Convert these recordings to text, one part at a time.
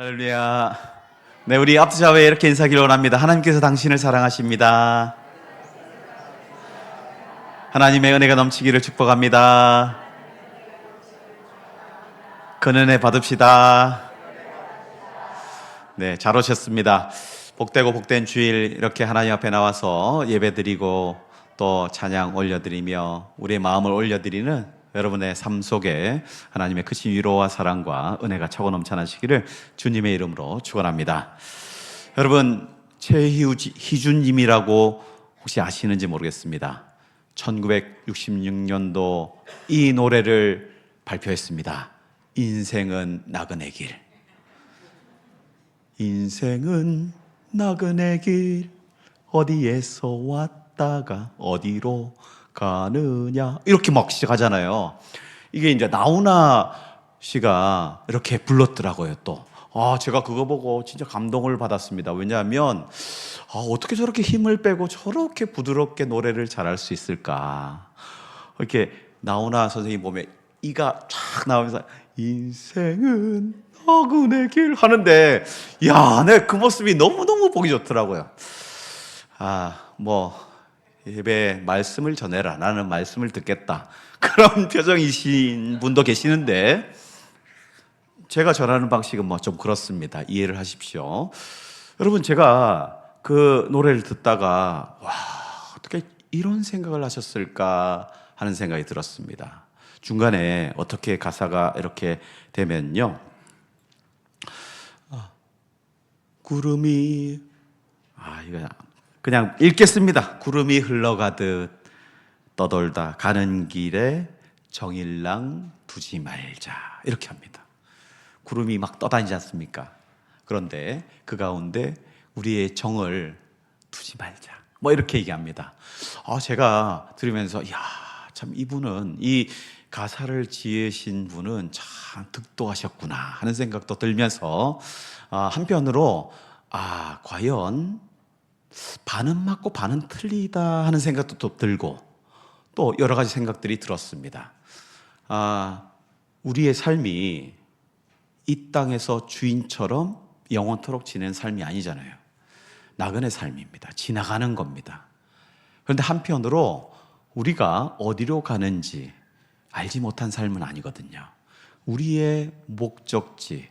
할렐루야. 네, 우리 앞자회에 이렇게 인사하기를 원합니다. 하나님께서 당신을 사랑하십니다. 하나님의 은혜가 넘치기를 축복합니다. 큰은혜 받읍시다. 네, 잘 오셨습니다. 복되고 복된 주일 이렇게 하나님 앞에 나와서 예배드리고 또 찬양 올려드리며 우리의 마음을 올려드리는 여러분의 삶 속에 하나님의 크신 위로와 사랑과 은혜가 차고 넘쳐나시기를 주님의 이름으로 축원합니다. 여러분, 최희준님이라고 혹시 아시는지 모르겠습니다. 1966년도 이 노래를 발표했습니다. 인생은 나그네 길. 인생은 나그네 길, 어디에서 왔다가 어디로 가느냐, 이렇게 막 시작하잖아요. 이게 이제 나훈아 씨가 이렇게 불렀더라고요. 또 제가 그거 보고 진짜 감동을 받았습니다. 왜냐하면 어떻게 저렇게 힘을 빼고 저렇게 부드럽게 노래를 잘할 수 있을까. 이렇게 나훈아 선생님 보면 이가 쫙 나오면서 인생은 나그네 길 하는데, 야, 내 그 모습이 너무너무 보기 좋더라고요. 예배 말씀을 전해라, 나는 말씀을 듣겠다, 그런 표정이신 분도 계시는데 제가 전하는 방식은 좀 그렇습니다. 이해를 하십시오. 여러분, 제가 그 노래를 듣다가 어떻게 이런 생각을 하셨을까 하는 생각이 들었습니다. 중간에 어떻게 가사가 이렇게 되면요, 구름이 이거 그냥 읽겠습니다. 구름이 흘러가듯 떠돌다 가는 길에 정일랑 두지 말자, 이렇게 합니다. 구름이 막 떠다니지 않습니까? 그런데 그 가운데 우리의 정을 두지 말자, 이렇게 얘기합니다. 제가 들으면서 참 이분은, 이 가사를 지으신 분은 참 득도하셨구나 하는 생각도 들면서 한편으로 과연 반은 맞고 반은 틀리다 하는 생각도 또 들고 또 여러 가지 생각들이 들었습니다. 우리의 삶이 이 땅에서 주인처럼 영원토록 지낸 삶이 아니잖아요. 나그네 삶입니다. 지나가는 겁니다. 그런데 한편으로 우리가 어디로 가는지 알지 못한 삶은 아니거든요. 우리의 목적지,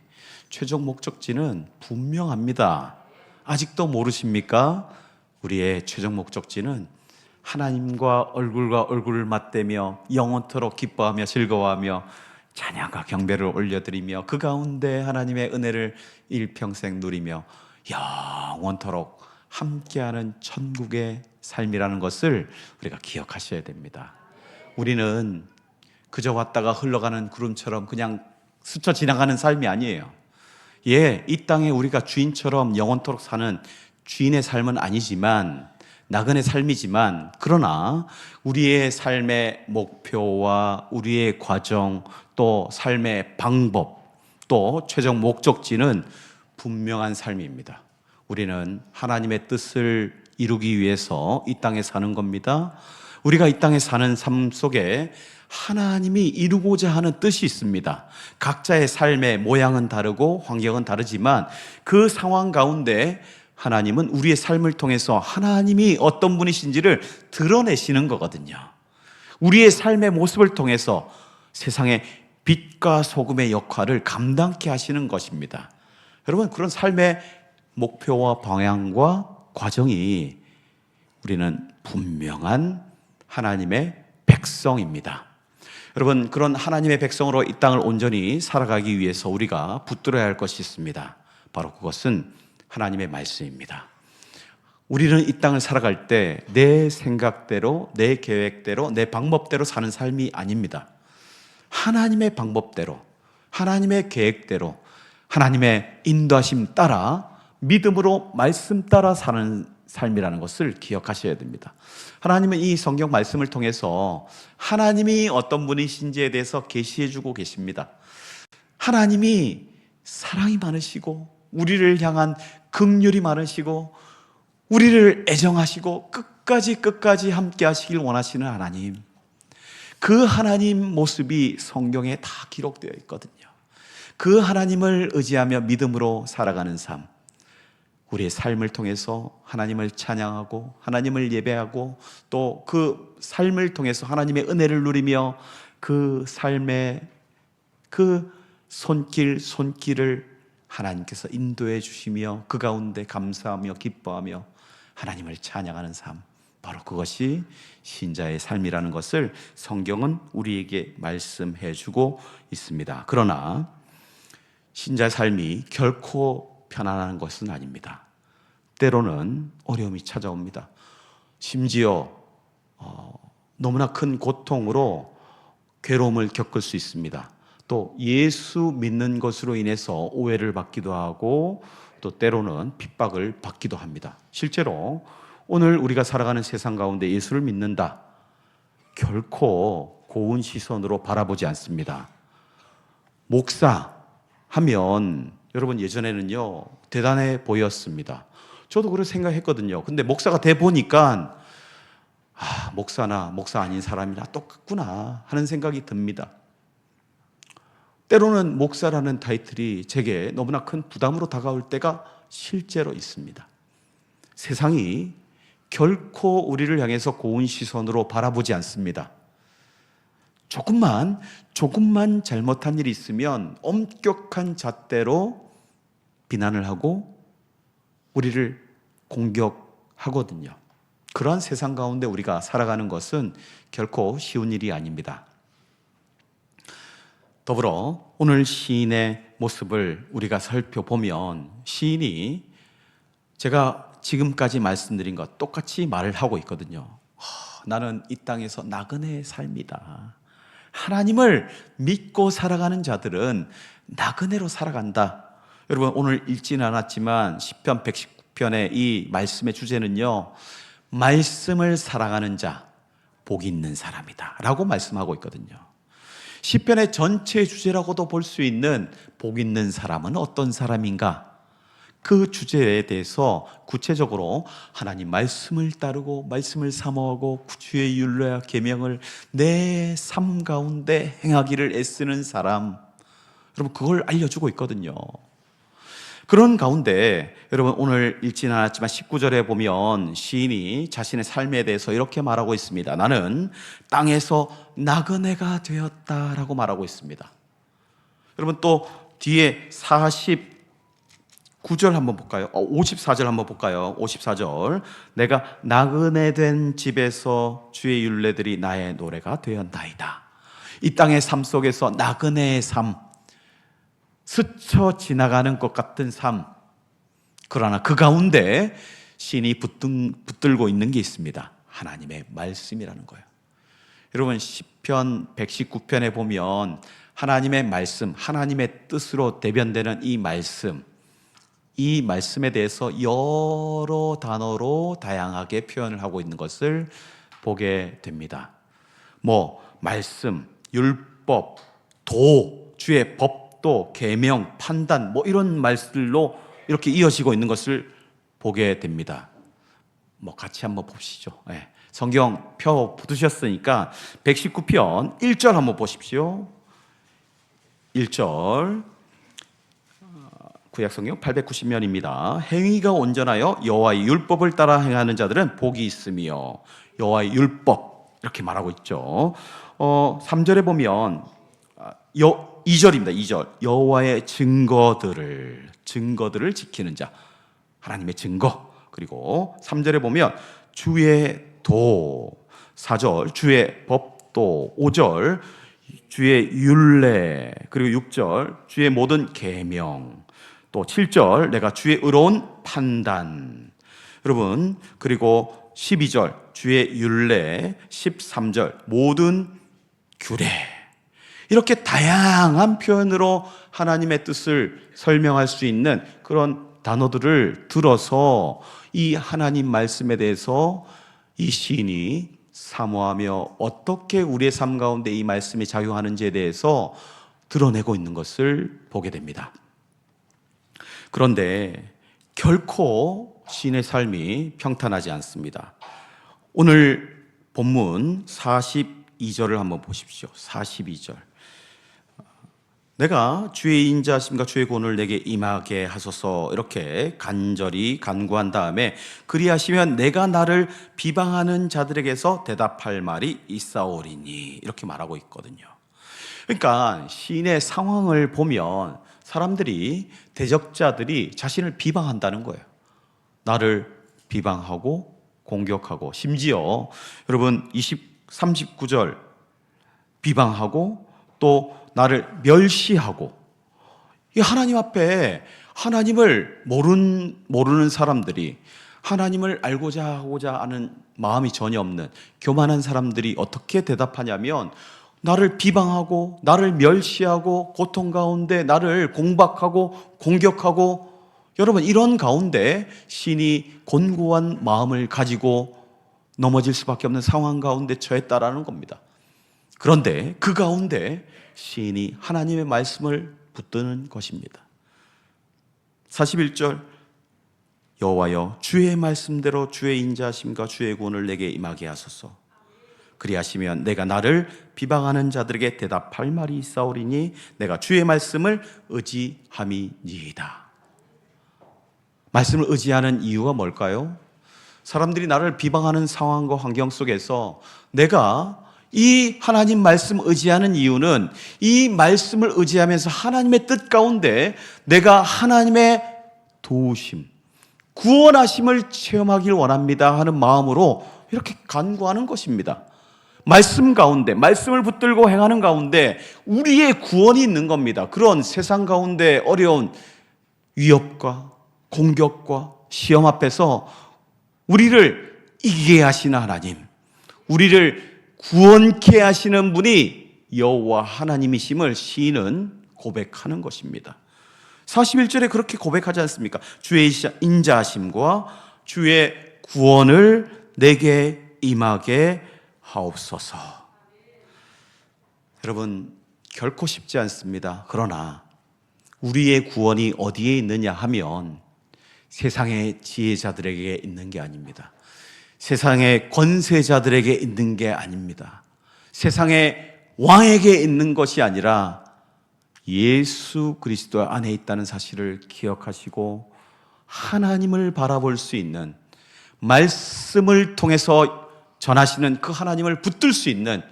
최종 목적지는 분명합니다. 아직도 모르십니까? 우리의 최종 목적지는 하나님과 얼굴과 얼굴을 맞대며 영원토록 기뻐하며 즐거워하며 찬양과 경배를 올려드리며 그 가운데 하나님의 은혜를 일평생 누리며 영원토록 함께하는 천국의 삶이라는 것을 우리가 기억하셔야 됩니다. 우리는 그저 왔다가 흘러가는 구름처럼 그냥 스쳐 지나가는 삶이 아니에요. 이 땅에 우리가 주인처럼 영원토록 사는 주인의 삶은 아니지만, 나그네 삶이지만, 그러나 우리의 삶의 목표와 우리의 과정, 또 삶의 방법, 또 최종 목적지는 분명한 삶입니다. 우리는 하나님의 뜻을 이루기 위해서 이 땅에 사는 겁니다. 우리가 이 땅에 사는 삶 속에 하나님이 이루고자 하는 뜻이 있습니다. 각자의 삶의 모양은 다르고 환경은 다르지만 그 상황 가운데 하나님은 우리의 삶을 통해서 하나님이 어떤 분이신지를 드러내시는 거거든요. 우리의 삶의 모습을 통해서 세상의 빛과 소금의 역할을 감당케 하시는 것입니다. 여러분, 그런 삶의 목표와 방향과 과정이 우리는 분명한 하나님의 백성입니다. 여러분, 그런 하나님의 백성으로 이 땅을 온전히 살아가기 위해서 우리가 붙들어야 할 것이 있습니다. 바로 그것은 하나님의 말씀입니다. 우리는 이 땅을 살아갈 때 내 생각대로, 내 계획대로, 내 방법대로 사는 삶이 아닙니다. 하나님의 방법대로, 하나님의 계획대로, 하나님의 인도하심 따라, 믿음으로 말씀 따라 사는 삶이라는 것을 기억하셔야 됩니다. 하나님은 이 성경 말씀을 통해서 하나님이 어떤 분이신지에 대해서 계시해주고 계십니다. 하나님이 사랑이 많으시고 우리를 향한 긍휼이 많으시고 우리를 애정하시고 끝까지 함께 하시길 원하시는 하나님, 그 하나님 모습이 성경에 다 기록되어 있거든요. 그 하나님을 의지하며 믿음으로 살아가는 삶, 우리의 삶을 통해서 하나님을 찬양하고 하나님을 예배하고 또 그 삶을 통해서 하나님의 은혜를 누리며 그 삶의 그 손길을 하나님께서 인도해 주시며 그 가운데 감사하며 기뻐하며 하나님을 찬양하는 삶, 바로 그것이 신자의 삶이라는 것을 성경은 우리에게 말씀해 주고 있습니다. 그러나 신자의 삶이 결코 편안한 것은 아닙니다. 때로는 어려움이 찾아옵니다. 심지어 너무나 큰 고통으로 괴로움을 겪을 수 있습니다. 또 예수 믿는 것으로 인해서 오해를 받기도 하고 또 때로는 핍박을 받기도 합니다. 실제로 오늘 우리가 살아가는 세상 가운데 예수를 믿는다, 결코 고운 시선으로 바라보지 않습니다. 목사 하면 여러분 예전에는요 대단해 보였습니다. 저도 그렇게 생각했거든요. 근데 목사가 돼 보니까 목사나 목사 아닌 사람이나 똑같구나 하는 생각이 듭니다. 때로는 목사라는 타이틀이 제게 너무나 큰 부담으로 다가올 때가 실제로 있습니다. 세상이 결코 우리를 향해서 고운 시선으로 바라보지 않습니다. 조금만 잘못한 일이 있으면 엄격한 잣대로 비난을 하고 우리를 공격하거든요. 그러한 세상 가운데 우리가 살아가는 것은 결코 쉬운 일이 아닙니다. 더불어 오늘 시인의 모습을 우리가 살펴보면 시인이 제가 지금까지 말씀드린 것 똑같이 말을 하고 있거든요. 나는 이 땅에서 나그네의 삶이다. 하나님을 믿고 살아가는 자들은 나그네로 살아간다. 여러분 오늘 읽지는 않았지만 시편 119편의 이 말씀의 주제는요, 말씀을 사랑하는 자 복이 있는 사람이다 라고 말씀하고 있거든요. 시편의 전체 주제라고도 볼 수 있는 복 있는 사람은 어떤 사람인가? 그 주제에 대해서 구체적으로 하나님 말씀을 따르고 말씀을 사모하고 주의 율례와 계명을 내 삶 가운데 행하기를 애쓰는 사람, 여러분 그걸 알려주고 있거든요. 그런 가운데 여러분 오늘 읽지는 않았지만 19절에 보면 시인이 자신의 삶에 대해서 이렇게 말하고 있습니다. 나는 땅에서 나그네가 되었다라고 말하고 있습니다. 여러분 또 뒤에 49절 한번 볼까요? 54절 한번 볼까요? 54절, 내가 나그네 된 집에서 주의 율례들이 나의 노래가 되었나이다. 이 땅의 삶 속에서 나그네의 삶, 스쳐 지나가는 것 같은 삶, 그러나 그 가운데 신이 붙들고 있는 게 있습니다. 하나님의 말씀이라는 거예요. 여러분 시편 119편에 보면 하나님의 말씀, 하나님의 뜻으로 대변되는 이 말씀에 대해서 여러 단어로 다양하게 표현을 하고 있는 것을 보게 됩니다. 말씀, 율법, 도, 주의 법도, 계명, 판단, 이런 말들로 이렇게 이어지고 있는 것을 보게 됩니다. 같이 한번 봅시죠. 네. 성경 펴 붙으셨으니까 119편 1절 한번 보십시오. 1절, 구약성경 890면입니다. 행위가 온전하여 여호와의 율법을 따라 행하는 자들은 복이 있으며, 여호와의 율법 이렇게 말하고 있죠. 3절에 보면 2절입니다. 2절, 여호와의 증거들을 지키는 자, 하나님의 증거. 그리고 3절에 보면 주의 도, 4절 주의 법도, 5절 주의 율례, 그리고 6절 주의 모든 계명, 또 7절 내가 주의 의로운 판단. 여러분 그리고 12절 주의 율례, 13절 모든 규례. 이렇게 다양한 표현으로 하나님의 뜻을 설명할 수 있는 그런 단어들을 들어서 이 하나님 말씀에 대해서 이 시인이 사모하며 어떻게 우리의 삶 가운데 이 말씀이 작용하는지에 대해서 드러내고 있는 것을 보게 됩니다. 그런데 결코 시인의 삶이 평탄하지 않습니다. 오늘 본문 42절을 한번 보십시오. 42절, 내가 주의 인자하심과 주의 구원을 내게 임하게 하소서 이렇게 간절히 간구한 다음에 그리하시면 내가 나를 비방하는 자들에게서 대답할 말이 있사오리니 이렇게 말하고 있거든요. 그러니까 시인의 상황을 보면 사람들이 대적자들이 자신을 비방한다는 거예요. 나를 비방하고 공격하고 심지어 여러분 39절 비방하고 또 나를 멸시하고 이 하나님 앞에 하나님을 모르는 사람들이 하나님을 알고자 하고자 하는 마음이 전혀 없는 교만한 사람들이 어떻게 대답하냐면 나를 비방하고 나를 멸시하고 고통 가운데 나를 공박하고 공격하고 여러분 이런 가운데 신이 곤고한 마음을 가지고 넘어질 수밖에 없는 상황 가운데 처했다라는 겁니다. 그런데 그 가운데 시인이 하나님의 말씀을 붙드는 것입니다. 41절 여호와여 주의 말씀대로 주의 인자하심과 주의 구원을 내게 임하게 하소서. 그리하시면 내가 나를 비방하는 자들에게 대답할 말이 있사오리니 내가 주의 말씀을 의지함이니이다. 말씀을 의지하는 이유가 뭘까요? 사람들이 나를 비방하는 상황과 환경 속에서 내가 이 하나님 말씀 의지하는 이유는 이 말씀을 의지하면서 하나님의 뜻 가운데 내가 하나님의 도우심, 구원하심을 체험하길 원합니다 하는 마음으로 이렇게 간구하는 것입니다. 말씀 가운데, 말씀을 붙들고 행하는 가운데 우리의 구원이 있는 겁니다. 그런 세상 가운데 어려운 위협과 공격과 시험 앞에서 우리를 이기게 하시는 하나님, 우리를 구원케 하시는 분이 여호와 하나님이심을 시인은 고백하는 것입니다. 41절에 그렇게 고백하지 않습니까? 주의 인자하심과 주의 구원을 내게 임하게 하옵소서. 여러분 결코 쉽지 않습니다. 그러나 우리의 구원이 어디에 있느냐 하면 세상의 지혜자들에게 있는 게 아닙니다. 세상의 권세자들에게 있는 게 아닙니다. 세상의 왕에게 있는 것이 아니라 예수 그리스도 안에 있다는 사실을 기억하시고 하나님을 바라볼 수 있는, 말씀을 통해서 전하시는 그 하나님을 붙들 수 있는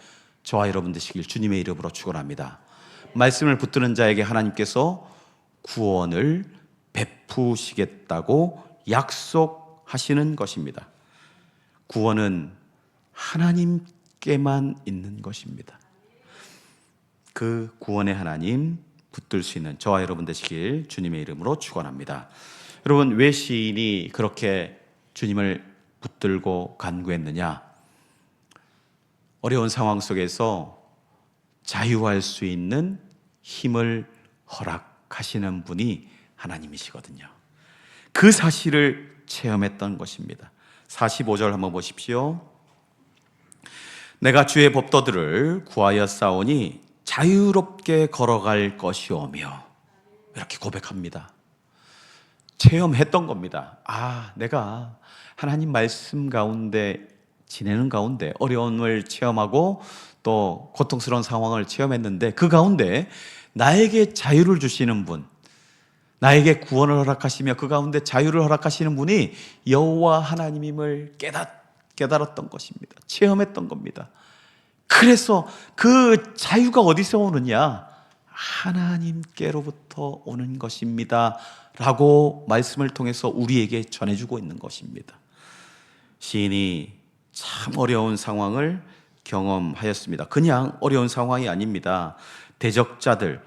저와 여러분 되시길 주님의 이름으로 축원합니다. 말씀을 붙드는 자에게 하나님께서 구원을 베푸시겠다고 약속하시는 것입니다. 구원은 하나님께만 있는 것입니다. 그 구원의 하나님 붙들 수 있는 저와 여러분 되시길 주님의 이름으로 축원합니다. 여러분 왜 시인이 그렇게 주님을 붙들고 간구했느냐? 어려운 상황 속에서 자유할 수 있는 힘을 허락하시는 분이 하나님이시거든요. 그 사실을 체험했던 것입니다. 45절 한번 보십시오. 내가 주의 법도들을 구하여 싸우니 자유롭게 걸어갈 것이오며 이렇게 고백합니다. 체험했던 겁니다. 내가 하나님 말씀 가운데 지내는 가운데 어려움을 체험하고 또 고통스러운 상황을 체험했는데 그 가운데 나에게 자유를 주시는 분, 나에게 구원을 허락하시며 그 가운데 자유를 허락하시는 분이 여호와 하나님임을 깨달았던 것입니다. 체험했던 겁니다. 그래서 그 자유가 어디서 오느냐? 하나님께로부터 오는 것입니다 라고 말씀을 통해서 우리에게 전해주고 있는 것입니다. 시인이 참 어려운 상황을 경험하였습니다. 그냥 어려운 상황이 아닙니다. 대적자들,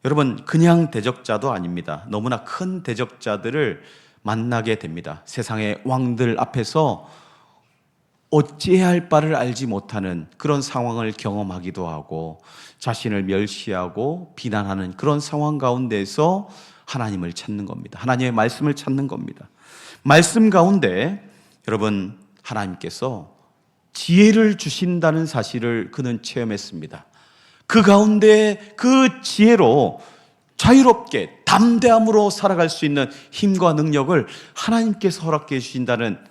여러분 그냥 대적자도 아닙니다. 너무나 큰 대적자들을 만나게 됩니다. 세상의 왕들 앞에서 어찌해야 할 바를 알지 못하는 그런 상황을 경험하기도 하고 자신을 멸시하고 비난하는 그런 상황 가운데서 하나님을 찾는 겁니다. 하나님의 말씀을 찾는 겁니다. 말씀 가운데 여러분 하나님께서 지혜를 주신다는 사실을 그는 체험했습니다. 그 가운데 그 지혜로 자유롭게 담대함으로 살아갈 수 있는 힘과 능력을 하나님께서 허락해 주신다는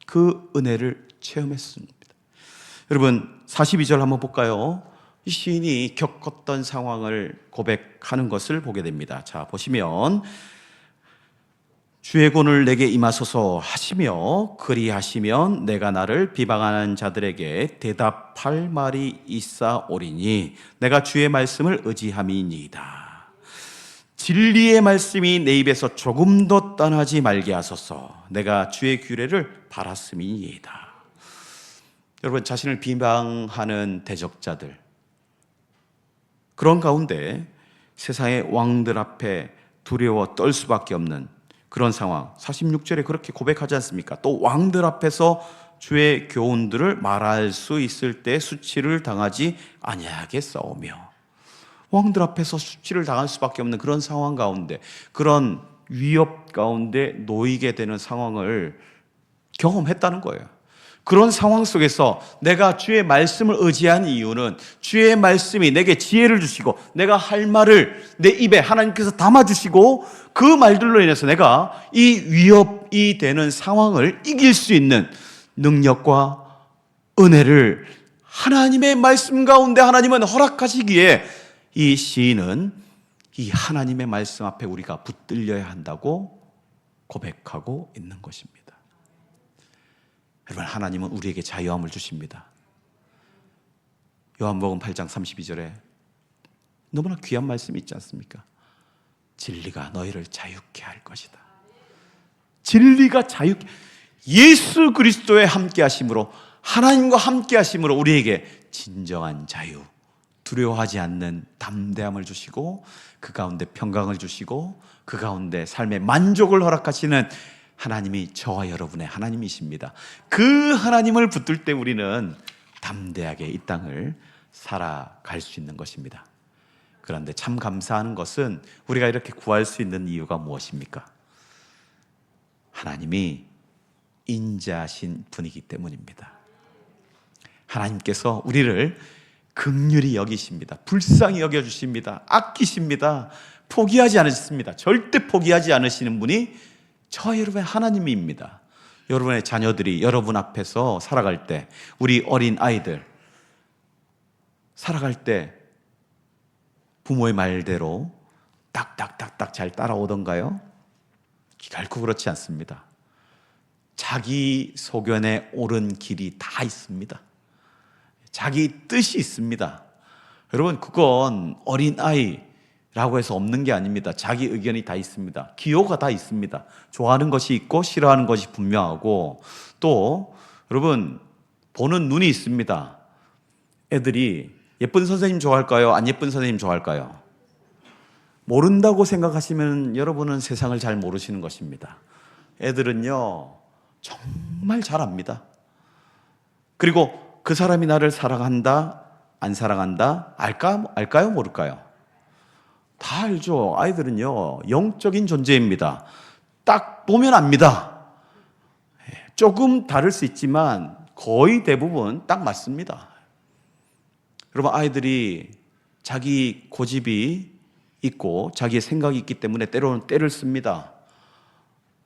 그 은혜를 체험했습니다. 여러분 42절 한번 볼까요? 이 시인이 겪었던 상황을 고백하는 것을 보게 됩니다. 자, 보시면 주의 권을 내게 임하소서 하시며 그리하시면 내가 나를 비방하는 자들에게 대답할 말이 있사오리니 내가 주의 말씀을 의지함이니이다. 진리의 말씀이 내 입에서 조금도 떠나지 말게 하소서. 내가 주의 규례를 바랐음이니이다. 여러분, 자신을 비방하는 대적자들, 그런 가운데 세상의 왕들 앞에 두려워 떨 수밖에 없는 그런 상황, 46절에 그렇게 고백하지 않습니까? 또 왕들 앞에서 주의 교훈들을 말할 수 있을 때 수치를 당하지 아니하겠사오며, 왕들 앞에서 수치를 당할 수밖에 없는 그런 상황 가운데, 그런 위협 가운데 놓이게 되는 상황을 경험했다는 거예요. 그런 상황 속에서 내가 주의 말씀을 의지한 이유는 주의 말씀이 내게 지혜를 주시고 내가 할 말을 내 입에 하나님께서 담아주시고 그 말들로 인해서 내가 이 위협이 되는 상황을 이길 수 있는 능력과 은혜를 하나님의 말씀 가운데 하나님은 허락하시기에 이 시인은 이 하나님의 말씀 앞에 우리가 붙들려야 한다고 고백하고 있는 것입니다. 여러분, 하나님은 우리에게 자유함을 주십니다. 요한복음 8장 32절에 너무나 귀한 말씀이 있지 않습니까? 진리가 너희를 자유케 할 것이다. 진리가 자유케, 예수 그리스도의 함께 하심으로, 하나님과 함께 하심으로 우리에게 진정한 자유, 두려워하지 않는 담대함을 주시고 그 가운데 평강을 주시고 그 가운데 삶의 만족을 허락하시는 하나님이 저와 여러분의 하나님이십니다. 그 하나님을 붙들 때 우리는 담대하게 이 땅을 살아갈 수 있는 것입니다. 그런데 참 감사한 것은 우리가 이렇게 구할 수 있는 이유가 무엇입니까? 하나님이 인자하신 분이기 때문입니다. 하나님께서 우리를 긍휼히 여기십니다. 불쌍히 여겨주십니다. 아끼십니다. 포기하지 않으십니다. 절대 포기하지 않으시는 분이 저와 여러분의 하나님입니다. 여러분의 자녀들이 여러분 앞에서 살아갈 때, 우리 어린 아이들 살아갈 때 부모의 말대로 딱딱딱딱 잘 따라오던가요? 결코 그렇지 않습니다. 자기 소견에 옳은 길이 다 있습니다. 자기 뜻이 있습니다. 여러분, 그건 어린아이라고 해서 없는 게 아닙니다. 자기 의견이 다 있습니다. 기호가 다 있습니다. 좋아하는 것이 있고 싫어하는 것이 분명하고, 또 여러분, 보는 눈이 있습니다. 애들이 예쁜 선생님 좋아할까요? 안 예쁜 선생님 좋아할까요? 모른다고 생각하시면 여러분은 세상을 잘 모르시는 것입니다. 애들은요, 정말 잘 압니다. 그리고 그 사람이 나를 사랑한다, 안 사랑한다, 알까요? 모를까요? 다 알죠. 아이들은요, 영적인 존재입니다. 딱 보면 압니다. 조금 다를 수 있지만 거의 대부분 딱 맞습니다. 여러분, 아이들이 자기 고집이 있고 자기의 생각이 있기 때문에 때로는 때를 씁니다.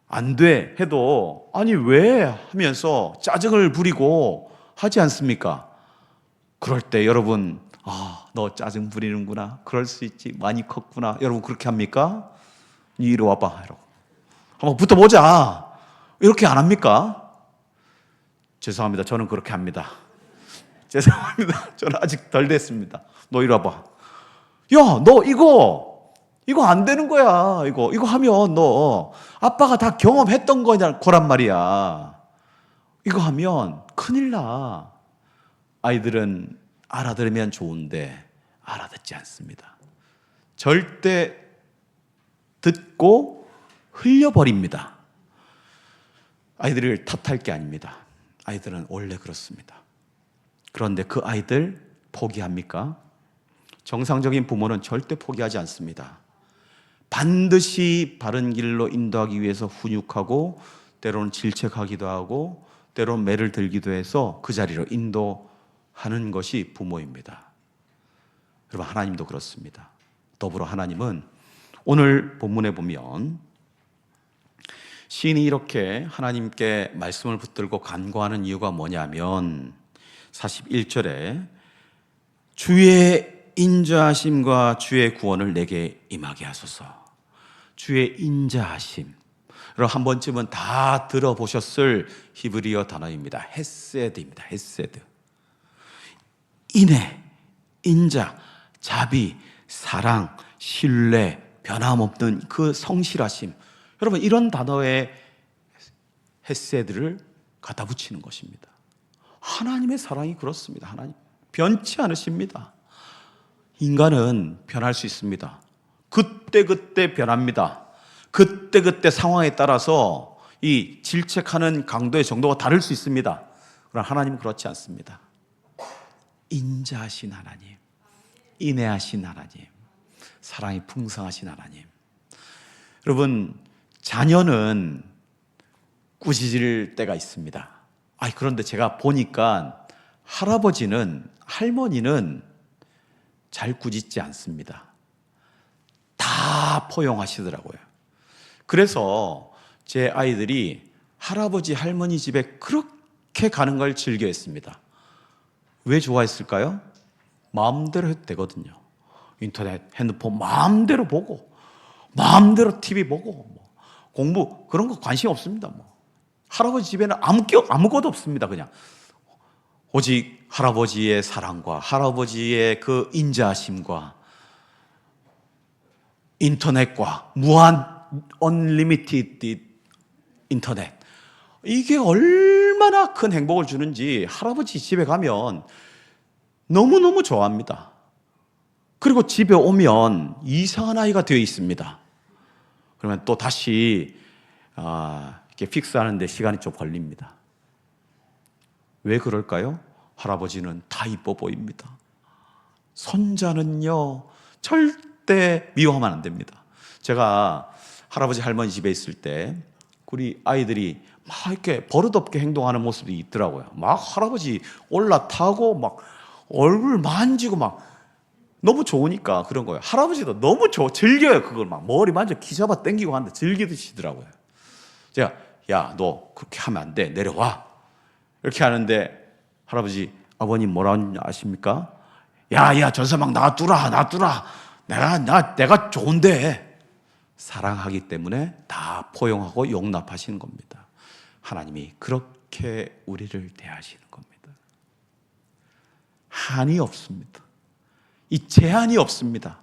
안 돼 해도 아니 왜 하면서 짜증을 부리고 하지 않습니까? 그럴 때 여러분, 너 짜증 부리는구나, 그럴 수 있지, 많이 컸구나, 여러분 그렇게 합니까? 이리 와봐, 이러고 한번 붙어보자, 이렇게 안 합니까? 죄송합니다, 저는 그렇게 합니다. 죄송합니다, 저는 아직 덜 됐습니다. 너 이리 와봐. 야, 너 이거 안 되는 거야. 이거 하면 너 아빠가 다 경험했던 거란 말이야. 이거 하면 큰일 나. 아이들은 알아들으면 좋은데 알아듣지 않습니다. 절대 듣고 흘려버립니다. 아이들을 탓할 게 아닙니다. 아이들은 원래 그렇습니다. 그런데 그 아이들 포기합니까? 정상적인 부모는 절대 포기하지 않습니다. 반드시 바른 길로 인도하기 위해서 훈육하고 때로는 질책하기도 하고 때로는 매를 들기도 해서 그 자리로 인도하는 것이 부모입니다. 여러분, 하나님도 그렇습니다. 더불어 하나님은 오늘 본문에 보면 시인이 이렇게 하나님께 말씀을 붙들고 간구하는 이유가 뭐냐면 41절에 주의 인자하심과 주의 구원을 내게 임하게 하소서. 주의 인자하심. 여러분 한 번쯤은 다 들어보셨을 히브리어 단어입니다. 헤세드입니다. 헤세드. 인애, 인자, 자비, 사랑, 신뢰, 변함없는 그 성실하심. 여러분 이런 단어에 헤세드를 갖다 붙이는 것입니다. 하나님의 사랑이 그렇습니다. 하나님 변치 않으십니다. 인간은 변할 수 있습니다. 그때그때 변합니다. 그때그때 상황에 따라서 이 질책하는 강도의 정도가 다를 수 있습니다. 그러나 하나님은 그렇지 않습니다. 인자하신 하나님, 인애하신 하나님, 사랑이 풍성하신 하나님. 여러분, 자녀는 꾸짖을 때가 있습니다. 그런데 제가 보니까 할아버지는, 할머니는 잘 꾸짖지 않습니다. 다 포용하시더라고요. 그래서 제 아이들이 할아버지, 할머니 집에 그렇게 가는 걸 즐겨했습니다. 왜 좋아했을까요? 마음대로 해도 되거든요. 인터넷, 핸드폰 마음대로 보고, 마음대로 TV 보고, 공부 그런 거 관심 없습니다. 할아버지 집에는 아무것도 없습니다. 그냥 오직 할아버지의 사랑과 할아버지의 그 인자하심과 인터넷과 무한 언리미티드 인터넷, 이게 얼마나 큰 행복을 주는지 할아버지 집에 가면 너무너무 좋아합니다. 그리고 집에 오면 이상한 아이가 되어 있습니다. 그러면 또 다시 이렇게 픽스하는데 시간이 좀 걸립니다. 왜 그럴까요? 할아버지는 다 이뻐 보입니다. 손자는요 절대 미워하면 안 됩니다. 제가 할아버지 할머니 집에 있을 때 우리 아이들이 막 이렇게 버릇없게 행동하는 모습이 있더라고요. 막 할아버지 올라타고 막 얼굴 만지고 막 너무 좋으니까 그런 거예요. 할아버지도 너무 즐겨요. 그걸 막 머리 만져 기 잡아 당기고 하는데 즐기시더라고요. 제가 야, 너 그렇게 하면 안 돼. 내려와. 이렇게 하는데 할아버지, 아버님 뭐라는 아십니까? 야, 저 사람 놔두라. 내가 좋은데. 사랑하기 때문에 다 포용하고 용납하시는 겁니다. 하나님이 그렇게 우리를 대하시는 겁니다. 한이 없습니다. 이 제한이 없습니다.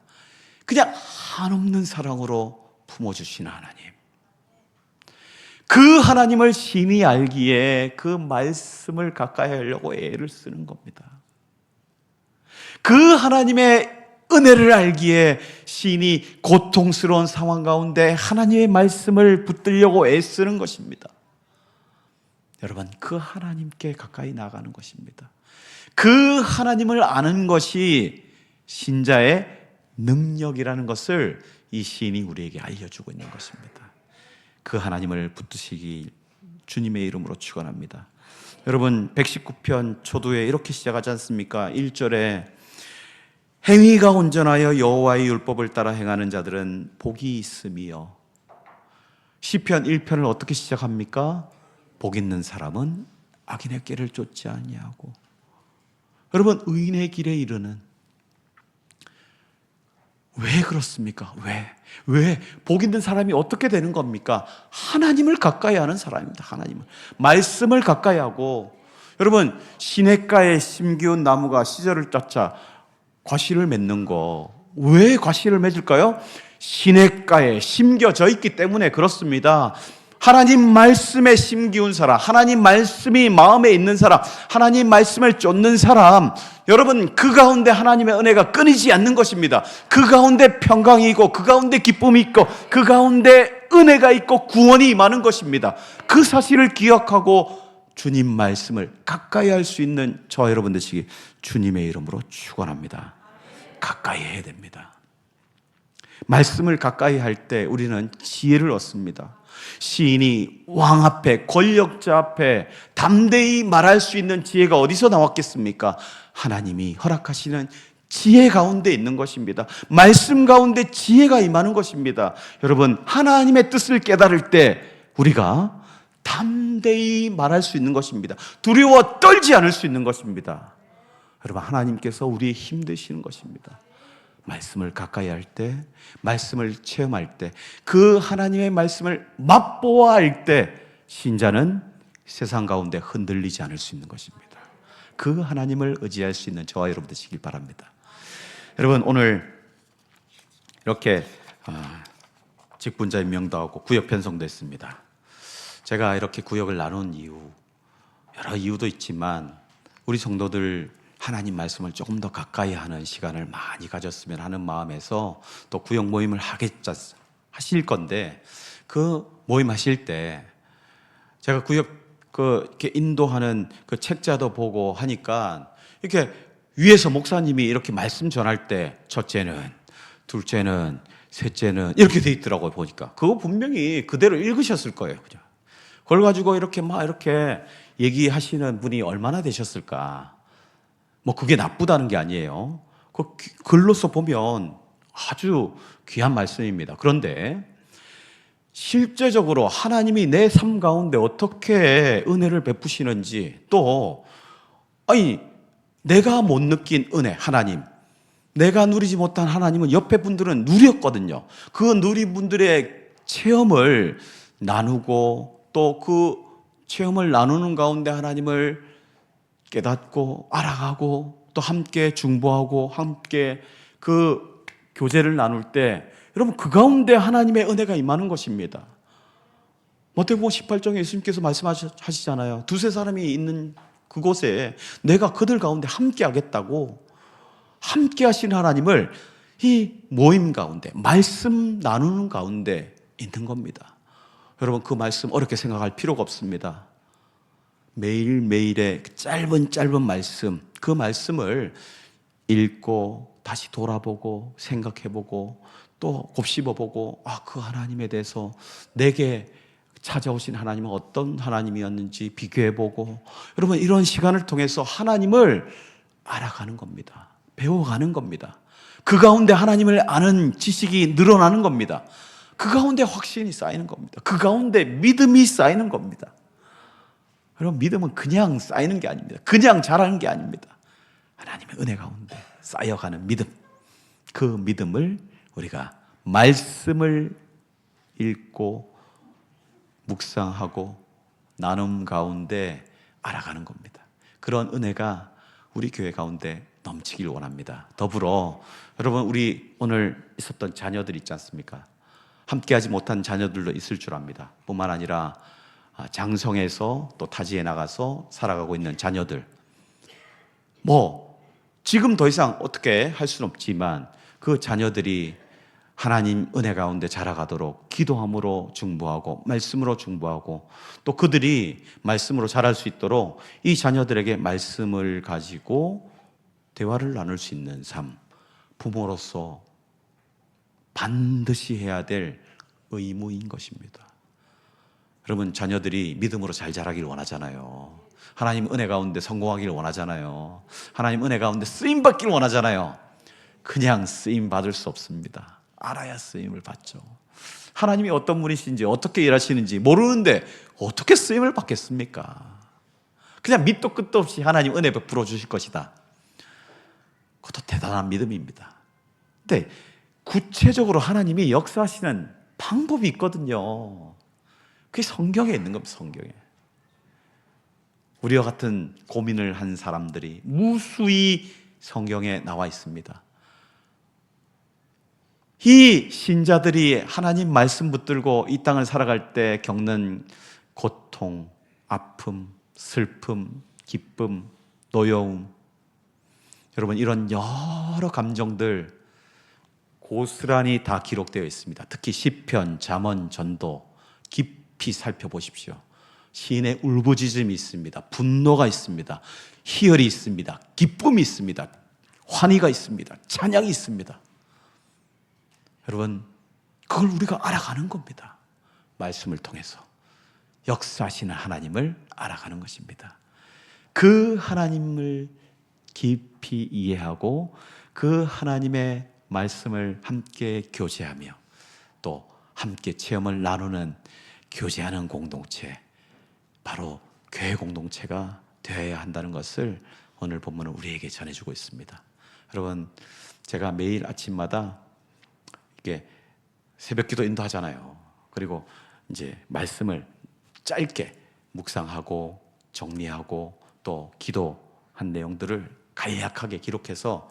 그냥 한없는 사랑으로 품어주시는 하나님. 그 하나님을 신이 알기에 그 말씀을 가까이 하려고 애를 쓰는 겁니다. 그 하나님의 은혜를 알기에 신이 고통스러운 상황 가운데 하나님의 말씀을 붙들려고 애쓰는 것입니다. 여러분, 그 하나님께 가까이 나가는 것입니다. 그 하나님을 아는 것이 신자의 능력이라는 것을 이 시인이 우리에게 알려주고 있는 것입니다. 그 하나님을 붙드시기 주님의 이름으로 축원합니다. 여러분, 119편 초두에 이렇게 시작하지 않습니까? 1절에 행위가 온전하여 여호와의 율법을 따라 행하는 자들은 복이 있음이요. 시편 1편을 어떻게 시작합니까? 복 있는 사람은 악인의 길을 쫓지 아니하고. 여러분, 의인의 길에 이르는, 왜 그렇습니까? 왜? 복 있는 사람이 어떻게 되는 겁니까? 하나님을 가까이 하는 사람입니다. 하나님을. 말씀을 가까이 하고. 여러분, 시냇가에 심기운 나무가 시절을 쫓아 과실을 맺는 거, 왜 과실을 맺을까요? 시냇가에 심겨져 있기 때문에 그렇습니다. 하나님 말씀에 심기운 사람, 하나님 말씀이 마음에 있는 사람, 하나님 말씀을 쫓는 사람, 여러분, 그 가운데 하나님의 은혜가 끊이지 않는 것입니다. 그 가운데 평강이 있고, 그 가운데 기쁨이 있고, 그 가운데 은혜가 있고 구원이 임하는 것입니다. 그 사실을 기억하고 주님 말씀을 가까이 할 수 있는 저와 여러분 되시기 주님의 이름으로 축원합니다. 가까이 해야 됩니다. 말씀을 가까이 할 때 우리는 지혜를 얻습니다. 시인이 왕 앞에, 권력자 앞에 담대히 말할 수 있는 지혜가 어디서 나왔겠습니까? 하나님이 허락하시는 지혜 가운데 있는 것입니다. 말씀 가운데 지혜가 임하는 것입니다. 여러분, 하나님의 뜻을 깨달을 때 우리가 담대히 말할 수 있는 것입니다. 두려워 떨지 않을 수 있는 것입니다. 여러분, 하나님께서 우리의 힘 되시는 것입니다. 말씀을 가까이 할 때, 말씀을 체험할 때, 그 하나님의 말씀을 맛보아 할 때 신자는 세상 가운데 흔들리지 않을 수 있는 것입니다. 그 하나님을 의지할 수 있는 저와 여러분 되시길 바랍니다. 여러분, 오늘 이렇게 직분자 임명도 하고 구역 편성도 했습니다. 제가 이렇게 구역을 나눈 이유, 여러 이유도 있지만 우리 성도들 하나님 말씀을 조금 더 가까이 하는 시간을 많이 가졌으면 하는 마음에서 또 구역 모임을 하실 건데, 그 모임 하실 때 제가 구역 이렇게 인도하는 그 책자도 보고 하니까 이렇게 위에서 목사님이 이렇게 말씀 전할 때 첫째는, 둘째는, 셋째는 이렇게 돼 있더라고요. 보니까 그거 분명히 그대로 읽으셨을 거예요. 그죠? 그걸 가지고 이렇게 막 이렇게 얘기하시는 분이 얼마나 되셨을까? 뭐 그게 나쁘다는 게 아니에요. 그 글로서 보면 아주 귀한 말씀입니다. 그런데 실제적으로 하나님이 내 삶 가운데 어떻게 은혜를 베푸시는지, 또 내가 못 느낀 은혜, 하나님, 내가 누리지 못한 하나님은 옆에 분들은 누렸거든요. 그 누린 분들의 체험을 나누고, 또 그 체험을 나누는 가운데 하나님을 깨닫고 알아가고, 또 함께 중보하고 함께 그 교제를 나눌 때, 여러분, 그 가운데 하나님의 은혜가 임하는 것입니다. 마태복음 18장에 예수님께서 말씀하시잖아요. 두세 사람이 있는 그곳에 내가 그들 가운데 함께 하겠다고. 함께 하신 하나님을 이 모임 가운데, 말씀 나누는 가운데 있는 겁니다. 여러분, 그 말씀 어렵게 생각할 필요가 없습니다. 매일매일의 짧은 말씀, 그 말씀을 읽고 다시 돌아보고 생각해보고 또 곱씹어보고, 그 하나님에 대해서 내게 찾아오신 하나님은 어떤 하나님이었는지 비교해보고, 여러분, 이런 시간을 통해서 하나님을 알아가는 겁니다. 배워가는 겁니다. 그 가운데 하나님을 아는 지식이 늘어나는 겁니다. 그 가운데 확신이 쌓이는 겁니다. 그 가운데 믿음이 쌓이는 겁니다. 여러분, 믿음은 그냥 쌓이는 게 아닙니다. 그냥 자라는 게 아닙니다. 하나님의 은혜 가운데 쌓여가는 믿음, 그 믿음을 우리가 말씀을 읽고 묵상하고 나눔 가운데 알아가는 겁니다. 그런 은혜가 우리 교회 가운데 넘치길 원합니다. 더불어 여러분, 우리 오늘 있었던 자녀들 있지 않습니까? 함께하지 못한 자녀들도 있을 줄 압니다. 뿐만 아니라 장성에서 또 타지에 나가서 살아가고 있는 자녀들, 지금 더 이상 어떻게 할 수는 없지만 그 자녀들이 하나님 은혜 가운데 자라가도록 기도함으로 중보하고 말씀으로 중보하고, 또 그들이 말씀으로 자랄 수 있도록 이 자녀들에게 말씀을 가지고 대화를 나눌 수 있는 삶, 부모로서 반드시 해야 될 의무인 것입니다. 여러분, 자녀들이 믿음으로 잘 자라길 원하잖아요. 하나님 은혜 가운데 성공하길 원하잖아요. 하나님 은혜 가운데 쓰임 받길 원하잖아요. 그냥 쓰임 받을 수 없습니다. 알아야 쓰임을 받죠. 하나님이 어떤 분이신지, 어떻게 일하시는지 모르는데 어떻게 쓰임을 받겠습니까? 그냥 밑도 끝도 없이 하나님 은혜 베풀어 주실 것이다. 그것도 대단한 믿음입니다. 근데 구체적으로 하나님이 역사하시는 방법이 있거든요. 그게 성경에 있는 겁니다. 성경에. 우리와 같은 고민을 한 사람들이 무수히 성경에 나와 있습니다. 이 신자들이 하나님 말씀 붙들고 이 땅을 살아갈 때 겪는 고통, 아픔, 슬픔, 기쁨, 노여움, 여러분, 이런 여러 감정들 고스란히 다 기록되어 있습니다. 특히 시편, 잠언, 전도 깊이 살펴보십시오. 시인의 울부짖음이 있습니다. 분노가 있습니다. 희열이 있습니다. 기쁨이 있습니다. 환희가 있습니다. 찬양이 있습니다. 여러분, 그걸 우리가 알아가는 겁니다. 말씀을 통해서 역사하시는 하나님을 알아가는 것입니다. 그 하나님을 깊이 이해하고 그 하나님의 말씀을 함께 교제하며 또 함께 체험을 나누는, 교제하는 공동체, 바로 교회 공동체가 되어야 한다는 것을 오늘 본문은 우리에게 전해주고 있습니다. 여러분, 제가 매일 아침마다 이게 새벽기도 인도하잖아요. 그리고 이제 말씀을 짧게 묵상하고 정리하고 또 기도한 내용들을 간략하게 기록해서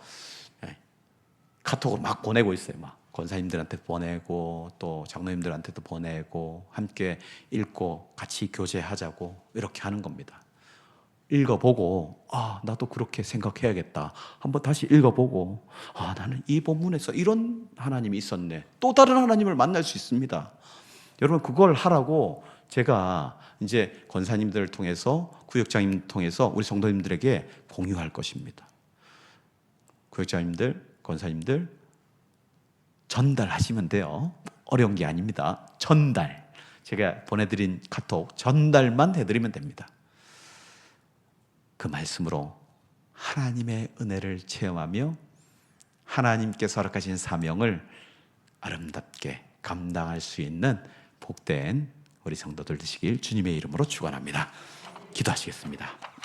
카톡으로 막 보내고 있어요. 막 권사님들한테 보내고 또 장로님들한테도 보내고 함께 읽고 같이 교제하자고 이렇게 하는 겁니다. 읽어보고 나도 그렇게 생각해야겠다. 한번 다시 읽어보고 나는 이 본문에서 이런 하나님이 있었네. 또 다른 하나님을 만날 수 있습니다. 여러분, 그걸 하라고 제가 이제 권사님들을 통해서 구역장님 통해서 우리 성도님들에게 공유할 것입니다. 구역장님들, 권사님들 전달하시면 돼요. 어려운 게 아닙니다. 전달. 제가 보내드린 카톡 전달만 해드리면 됩니다. 그 말씀으로 하나님의 은혜를 체험하며 하나님께서 허락하신 사명을 아름답게 감당할 수 있는 복된 우리 성도들 되시길 주님의 이름으로 축원합니다. 기도하시겠습니다.